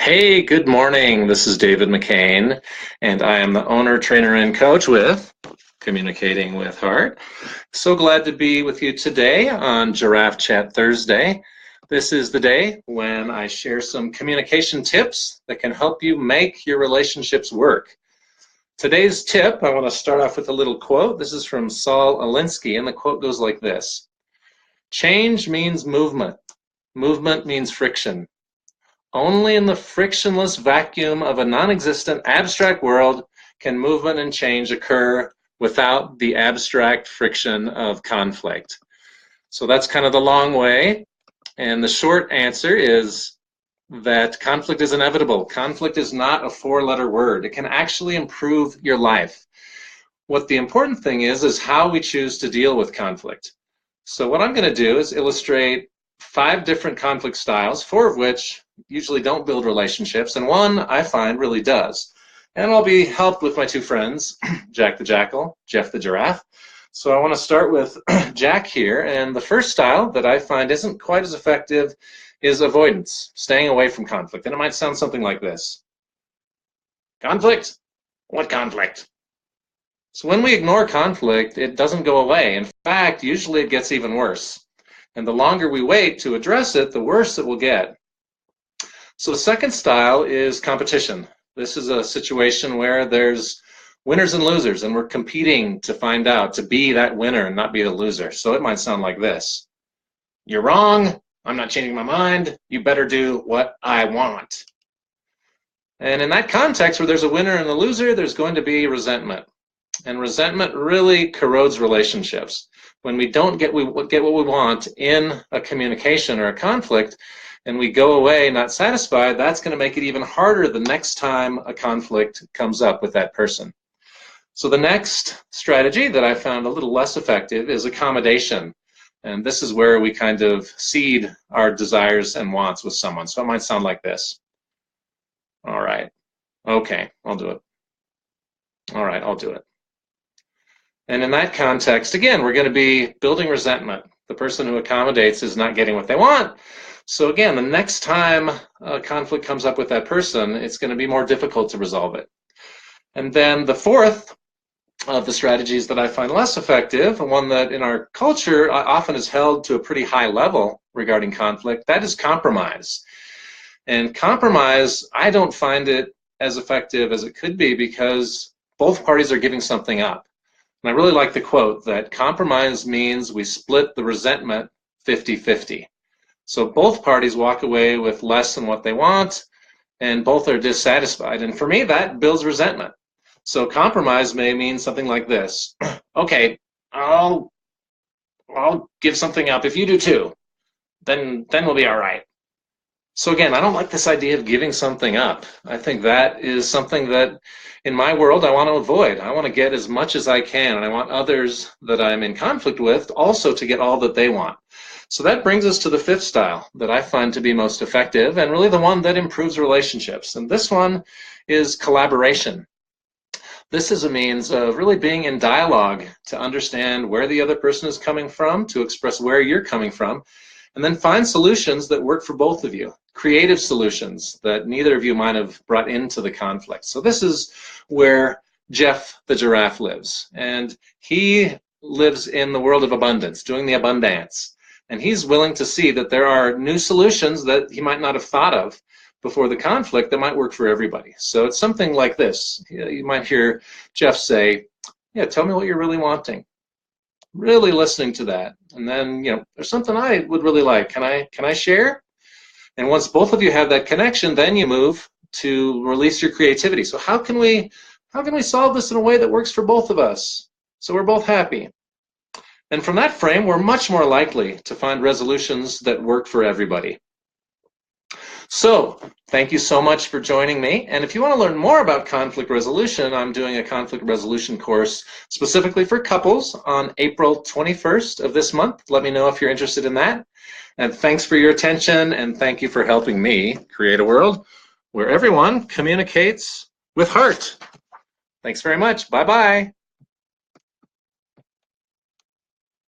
Hey, good morning. This is David McCain, and I am the owner, trainer, and coach with Communicating with Heart. So glad to be with you today on Giraffe Chat Thursday. This is the day when I share some communication tips that can help you make your relationships work. Today's tip, I want to start off with a little quote. This is from Saul Alinsky, and the quote goes like this: Change means movement. Movement means friction. Only in the frictionless vacuum of a non-existent abstract world can movement and change occur without the abstract friction of conflict. So that's kind of the long way. And the short answer is that conflict is inevitable. Conflict is not a four-letter word. It can actually improve your life. What the important thing is how we choose to deal with conflict. So what I'm going to do is illustrate 5 different conflict styles, 4 of which usually don't build relationships, and one I find really does. And I'll be helped with my 2 friends, Jack the Jackal, Jeff the Giraffe. So I want to start with Jack here, and the first style that I find isn't quite as effective is avoidance, staying away from conflict. And it might sound something like this. Conflict? What conflict? So when we ignore conflict, it doesn't go away. In fact, usually it gets even worse. And the longer we wait to address it, the worse it will get. So the second style is competition. This is a situation where there's winners and losers, and we're competing to find out, to be that winner and not be the loser. So it might sound like this. You're wrong. I'm not changing my mind. You better do what I want. And in that context where there's a winner and a loser, there's going to be resentment. And resentment really corrodes relationships. When we don't get what we want in a communication or a conflict, and we go away not satisfied, that's going to make it even harder the next time a conflict comes up with that person. So the next strategy that I found a little less effective is accommodation. And this is where we kind of cede our desires and wants with someone. So it might sound like this. All right. Okay, I'll do it. All right, I'll do it. And in that context, again, we're going to be building resentment. The person who accommodates is not getting what they want. So again, the next time a conflict comes up with that person, it's going to be more difficult to resolve it. And then the fourth of the strategies that I find less effective, one that in our culture often is held to a pretty high level regarding conflict, that is compromise. And compromise, I don't find it as effective as it could be because both parties are giving something up. And I really like the quote that compromise means we split the resentment 50-50. So both parties walk away with less than what they want, and both are dissatisfied. And for me, that builds resentment. So compromise may mean something like this. Okay, I'll give something up. If you do too, then we'll be all right. So again, I don't like this idea of giving something up. I think that is something that in my world I want to avoid. I want to get as much as I can, and I want others that I'm in conflict with also to get all that they want. So that brings us to the 5th style that I find to be most effective and really the one that improves relationships. And this one is collaboration. This is a means of really being in dialogue to understand where the other person is coming from, to express where you're coming from, and then find solutions that work for both of you, creative solutions that neither of you might have brought into the conflict. So this is where Jeff the Giraffe lives, and he lives in the world of abundance, doing the abundance, and he's willing to see that there are new solutions that he might not have thought of before the conflict that might work for everybody. So it's something like this. You might hear Jeff say, yeah, tell me what you're really wanting. Really listening to that. And then, there's something I would really like. Can I share? And once both of you have that connection, then you move to release your creativity. So how can we solve this in a way that works for both of us so we're both happy? And from that frame, we're much more likely to find resolutions that work for everybody. So, thank you so much for joining me. And if you want to learn more about conflict resolution, I'm doing a conflict resolution course specifically for couples on April 21st of this month. Let me know if you're interested in that. And thanks for your attention, and thank you for helping me create a world where everyone communicates with heart. Thanks very much. Bye-bye.